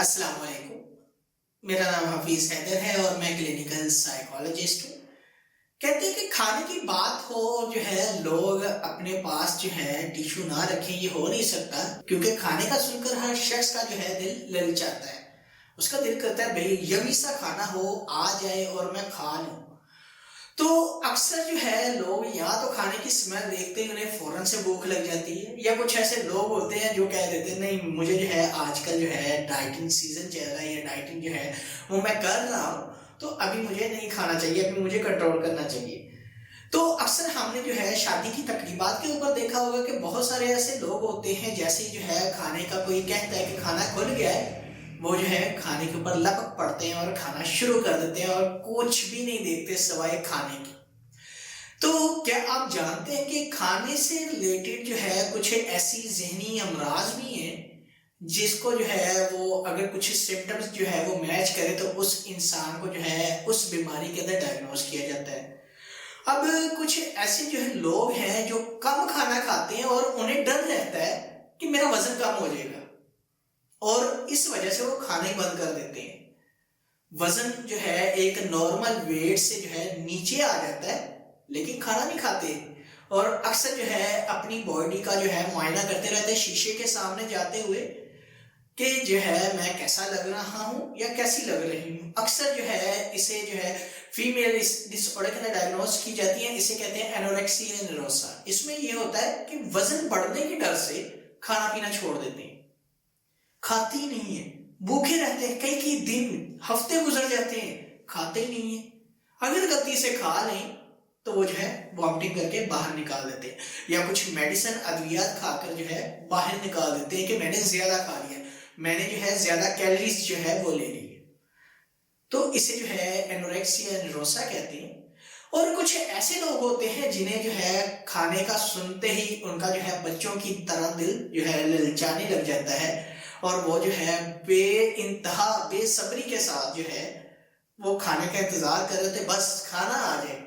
अस्सलाम वालेकुम। मेरा नाम हफीज हैदर है और मैं क्लिनिकल साइकोलॉजिस्ट हूँ। कहते हैं कि खाने की बात हो जो है लोग अपने पास जो है टिश्यू ना रखें, ये हो नहीं सकता, क्योंकि खाने का सुनकर हर शख्स का जो है दिल ललचाता है। उसका दिल करता है भाई यमी सा खाना हो, आ जाए और मैं खा लूं। तो अक्सर जो है लोग या तो खाने की स्मेल देखते ही उन्हें फौरन से भूख लग जाती है, या कुछ ऐसे लोग होते हैं जो कह देते हैं नहीं मुझे जो है आजकल जो है डाइटिंग सीजन चल रहा है या डाइटिंग जो है वो मैं कर रहा हूँ, तो अभी मुझे नहीं खाना चाहिए, अभी मुझे कंट्रोल करना चाहिए। तो अक्सर हमने जो है शादी की तकरीबात के ऊपर देखा होगा कि बहुत सारे ऐसे लोग होते हैं, जैसे जो है खाने का कोई कहता है कि खाना खुल गया है, वो जो है खाने के ऊपर लपक पड़ते हैं और खाना शुरू कर देते हैं और कुछ भी नहीं देखते सिवाय खाने की। तो क्या आप जानते हैं कि खाने से रिलेटेड जो है कुछ ऐसी जहनी अमराज भी हैं जिसको जो है वो अगर कुछ सिम्टम्स जो है वो मैच करे तो उस इंसान को जो है उस बीमारी के अंदर डायग्नोज किया जाता है। अब कुछ ऐसे जो है लोग हैं जो कम खाना खाते हैं और उन्हें डर रहता है कि मेरा वजन कम हो जाएगा, और इस वजह से वो खाना ही बंद कर देते हैं। वजन जो है एक नॉर्मल वेट से जो है नीचे आ जाता है, लेकिन खाना नहीं खाते। और अक्सर जो है अपनी बॉडी का जो है मुआयना करते रहते हैं शीशे के सामने जाते हुए कि जो है मैं कैसा लग रहा हूँ या कैसी लग रही हूँ। अक्सर जो है इसे जो है फीमेल इस डिसऑर्डर के अंदर डायग्नोज की जाती है, इसे कहते हैं एनोरेक्सिया निरोसा। इसमें यह होता है कि वजन बढ़ने के डर से खाना पीना छोड़ देते हैं, खाती नहीं है, भूखे रहते हैं, कई कई दिन हफ्ते गुजर जाते हैं, खाते ही नहीं है। अगर गलती से खा लें तो वो जो है वॉमिटिंग करके बाहर निकाल देते हैं, या कुछ मेडिसिन अद्वियात खाकर जो है बाहर निकाल देते हैं कि मैंने ज्यादा खा लिया, मैंने जो है ज्यादा कैलोरीज जो है वो ले ली। तो इसे जो है एनोरेक्सिया निरोसा कहते हैं। और कुछ ऐसे लोग होते हैं जिन्हें जो है खाने का सुनते ही उनका जो है बच्चों की तरह दिल जो है ललचाने लग जाता है, और वो जो है इंतहा बेसब्री के साथ जो है वो खाने का इंतजार कर रहे थे, बस खाना आ जाए।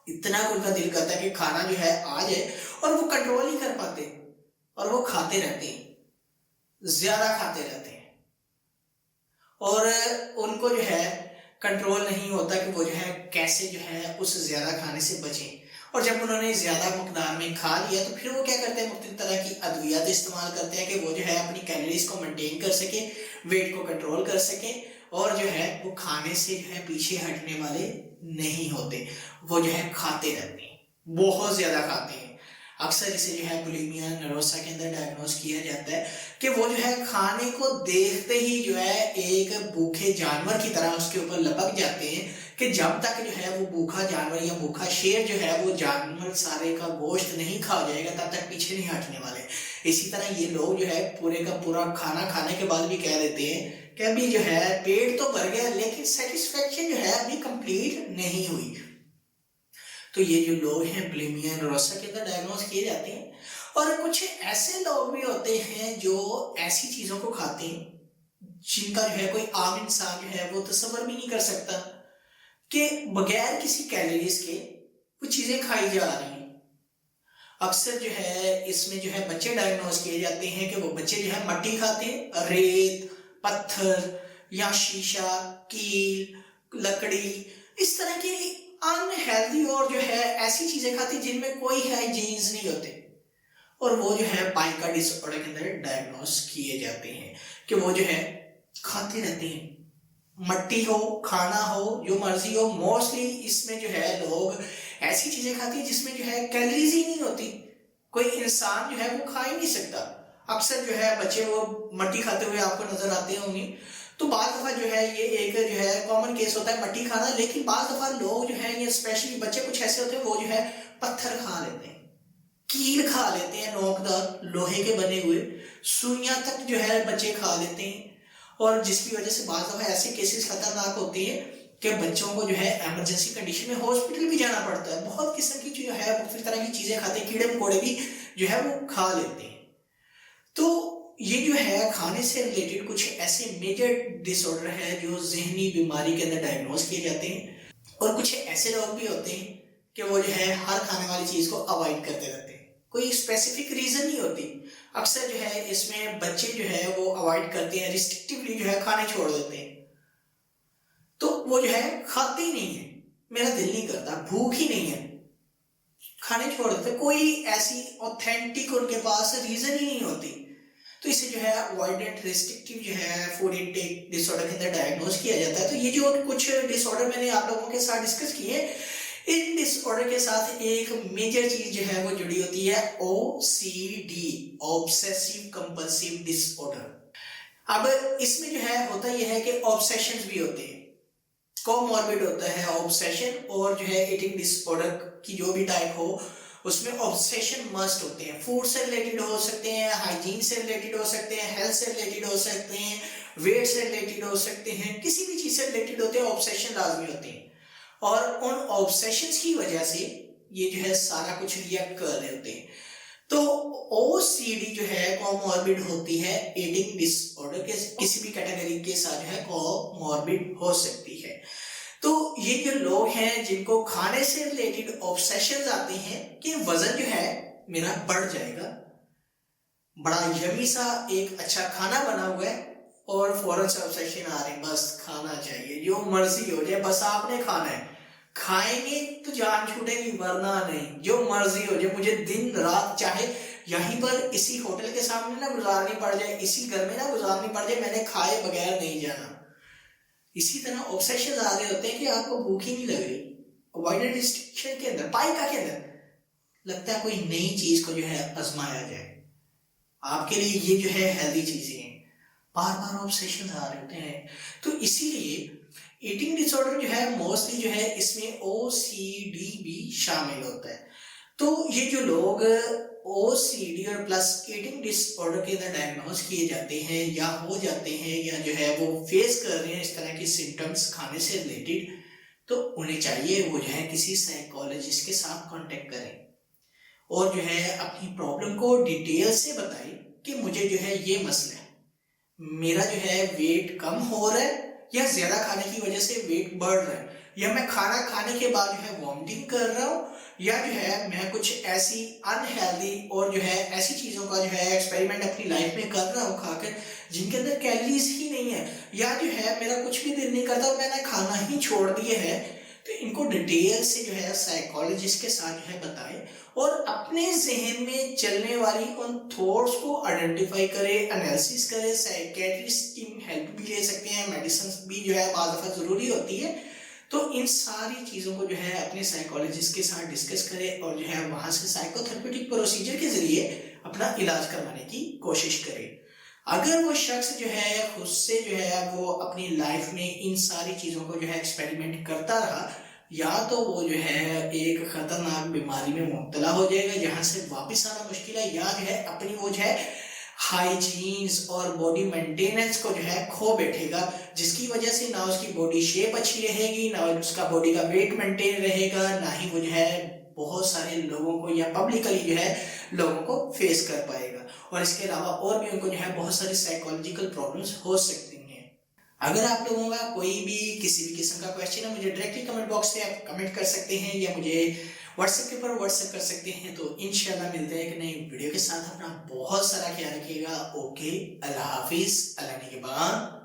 इतना उनका दिल करता है कि खाना जो है आ जाए, और वो कंट्रोल नहीं कर पाते और वो खाते रहते हैं, ज्यादा खाते रहते हैं। और उनको जो है कंट्रोल नहीं होता कि वो जो है कैसे जो है उस ज्यादा खाने से बचें। और जब उन्होंने ज्यादा मकदार में खा लिया तो फिर वो क्या करते हैं, मुख्तलिफ तरह की अद्वियात इस्तेमाल करते हैं कि वो जो है अपनी कैलोरीज को मेंटेन कर सके, वेट को कंट्रोल कर सके, और जो है वो खाने से जो है पीछे हटने वाले नहीं होते, वो जो है खाते रहते हैं, बहुत ज्यादा खाते हैं। अक्सर इसे जो है बुलिमिया निरोसा के अंदर डायग्नोज किया जाता है कि वो जो है खाने को देखते ही जो है एक भूखे जानवर की तरह उसके ऊपर लपक जाते हैं कि जब तक जो है वो भूखा जानवर या भूखा शेर जो है वो जानवर सारे का गोश्त नहीं खा जाएगा तब तक पीछे नहीं हटने वाले। इसी तरह ये लोग जो है पूरे का पूरा खाना खाने के बाद भी कह देते हैं कि अभी जो है पेट तो भर गया लेकिन सेटिस्फेक्शन जो है अभी कंप्लीट नहीं हुई। तो ये जो लोग हैं बुलिमिया निरोसा के अंदर डायग्नोज किए जाते हैं। और कुछ ऐसे लोग भी होते हैं जो ऐसी चीजों को खाते हैं जिनका जो है कोई आम इंसान जो है वो तसव्वुर भी नहीं कर सकता कि बगैर किसी कैलोरीज के वो चीजें खाई जा रही हैं। अक्सर जो है इसमें जो है बच्चे डायग्नोज किए जाते हैं कि वो बच्चे जो है मट्टी खाते हैं, रेत, पत्थर या शीशा, कील, लकड़ी, इस तरह की अनहेल्दी और जो है ऐसी चीजें खाती जिनमें कोई हाइजीन्स नहीं होते, और वो जो है पाइका डिसऑर्डर के अंदर डायग्नोज किए जाते हैं कि वो जो है खाते रहते हैं, मट्टी हो, खाना हो, जो मर्जी हो। मोस्टली इसमें जो है लोग ऐसी चीजें खाती हैं जिसमें जो है कैलोरीज ही नहीं होती, कोई इंसान जो है वो खा ही नहीं सकता। अक्सर जो है बच्चे वो मट्टी खाते हुए आपको नजर आते होंगे, तो बाज़ दफा जो है ये एक जो है कॉमन केस होता है मट्टी खाना, लेकिन बाज़ दफा लोग जो है ये स्पेशली बच्चे कुछ ऐसे होते हैं वो जो है पत्थर खा लेते हैं, कील खा लेते हैं, नोकदार लोहे के बने हुए सुइयां तक जो है बच्चे खा लेते हैं, और जिसकी वजह से बाज़ दफा ऐसे केसेस खतरनाक होते हैं कि बच्चों को जो है इमरजेंसी कंडीशन में हॉस्पिटल भी जाना पड़ता है। बहुत किस्म की जो है मुख्तलिफ तरह की चीजें खाते हैं, कीड़े मकोड़े भी जो है वो खा लेते हैं। तो ये जो है खाने से रिलेटेड कुछ ऐसे मेजर डिसऑर्डर है जो जहनी बीमारी के अंदर डायग्नोज किए जाते हैं। और कुछ ऐसे लोग भी होते हैं कि वो जो है हर खाने वाली चीज को अवॉइड करते रहते हैं, कोई स्पेसिफिक रीजन नहीं होती। अक्सर जो है इसमें बच्चे जो है वो अवॉइड करते हैं, रिस्ट्रिक्टिवली जो है खाने छोड़ देते हैं, तो वो जो है खाते ही नहीं है, मेरा दिल नहीं करता, भूख ही नहीं है, खाने छोड़ देते, कोई ऐसी ऑथेंटिक उनके पास रीजन ही नहीं होती। तो इसे जो है अवॉइडेंट रिस्ट्रिक्टिव जो है फूड इनटेक डिसऑर्डर के अंदर डायग्नोज किया जाता है। तो ये जो कुछ डिसऑर्डर मैंने आप लोगों के साथ डिस्कस किए, इन डिसऑर्डर के साथ एक मेजर चीज जो है वो जुड़ी होती है OCD, ऑब्सेसिव कंपल्सिव डिसऑर्डर। अब इसमें जो है होता यह है कि ऑब्सेशंस भी होते हैं, कोमॉर्बिड होता है ऑब्सेशन, और जो है ईटिंग डिसऑर्डर की जो भी टाइप हो उसमें ऑब्सेशन मस्ट होते हैं। फूड से रिलेटेड हो सकते हैं, हाइजीन से रिलेटेड हो सकते हैं, हेल्थ से रिलेटेड हो सकते हैं, वेट से रिलेटेड हो सकते हैं, किसी भी चीज से रिलेटेड होते हैं, ऑब्सेशन लाजमी होते हैं। और उन ऑब्सेशंस की वजह से ये जो है सारा कुछ रिएक्ट कर रहे होते हैं। तो OCD जो है कोमॉर्बिड होती है ईटिंग डिसऑर्डर के किसी भी कैटेगरी के साथ जो है कोमॉर्बिड हो सकती है। तो ये जो लोग हैं जिनको खाने से रिलेटेड ऑब्सेशंस आते हैं कि वजन जो है मेरा बढ़ जाएगा, बड़ा यमी सा एक अच्छा खाना बना हुआ है और फौरन से ऑब्सेशन आ रहे हैं, बस खाना चाहिए, जो मर्जी हो जाए, बस आपने खाना है, खाएंगे तो जान छूटेगी वरना नहीं, जो मर्जी हो जाए, मुझे दिन रात चाहे यहीं पर इसी होटल के सामने ना गुजारनी पड़ जाए, इसी घर में ना गुजारनी पड़ जाए, मैंने खाए बगैर नहीं जाना। इसी तरह ऑब्सेशन आ रहे होते हैं कि आपको भूख ही नहीं लग रही, अवॉइडेंट रिस्ट्रिक्शन के अंदर, पाइका के अंदर लगता है कोई नई चीज को जो है आजमाया जाए, आपके लिए ये जो है हेल्दी चीजें हैं, बार बार ऑब्सेशन आ रहे होते हैं। तो इसीलिए ईटिंग डिसऑर्डर जो है मोस्टली जो है इसमें OCD भी शामिल होता है। तो ये जो लोग OCD और प्लस ईटिंग डिसऑर्डर के अंदर डायग्नोज किए जाते हैं या हो जाते हैं या जो है वो फेस कर रहे हैं इस तरह की सिम्टम्स खाने से रिलेटेड, तो उन्हें चाहिए वो जो है किसी साइकोलॉजिस्ट के साथ कांटेक्ट करें और जो है अपनी प्रॉब्लम को डिटेल से बताएं कि मुझे जो है ये मसला है, मेरा जो है वेट कम हो रहा है या ज्यादा खाने की वजह से वेट बढ़ रहा है, या मैं खाना खाने के बाद जो है वॉमिटिंग कर रहा हूँ, या जो है मैं कुछ ऐसी अनहेल्दी और जो है ऐसी चीजों का जो है एक्सपेरिमेंट अपनी लाइफ में कर रहा हूँ खाकर जिनके अंदर कैलोरीज ही नहीं है, या जो है मेरा कुछ भी दिल नहीं करता और मैंने खाना ही छोड़ दिया है। तो इनको डिटेल से जो है साइकोलॉजिस्ट के साथ जो है बताएं और अपने जहन में चलने वाली उन थॉट्स को आइडेंटिफाई करें, एनालिसिस करें, साइकेट्रिस्ट की हेल्प भी ले सकते हैं, मेडिसिन भी जो है बाज़ दफ़ा ज़रूरी होती है। तो इन सारी चीज़ों को जो है अपने साइकोलॉजिस्ट के साथ डिस्कस करें और जो है वहाँ से साइकोथेरेप्यूटिक प्रोसीजर के ज़रिए अपना इलाज करवाने की कोशिश करें। अगर वो शख्स जो है खुद से जो है वो अपनी लाइफ में इन सारी चीज़ों को जो है एक्सपेरिमेंट करता रहा, या तो वो जो है एक खतरनाक बीमारी में मुब्तला हो जाएगा जहाँ से वापस आना मुश्किल है, या जो है अपनी वो जो है हाइजीन्स और बॉडी मेंटेनेंस को जो है खो बैठेगा, जिसकी वजह से ना उसकी बॉडी शेप अच्छी रहेगी, ना उसका बॉडी का वेट मेंटेन रहेगा, ना ही वो जो है बहुत सारे लोगों को या पब्लिकली जो है लोगों को फेस कर पाएगा, और इसके अलावा और भी उनको जो है बहुत सारी साइकोलॉजिकल प्रॉब्लम्स हो सकती हैं। अगर आप लोगों का कोई भी किसी भी किस्म का क्वेश्चन है, मुझे डायरेक्टली कमेंट बॉक्स में आप कमेंट कर सकते हैं या मुझे व्हाट्सएप के ऊपर व्हाट्सएप कर सकते हैं। तो इंशाल्लाह मिलते हैं एक नई वीडियो के साथ, अपना बहुत सारा ख्याल रखिएगा। ओके, अल्लाह हाफिज, अल्लाह निगहबान।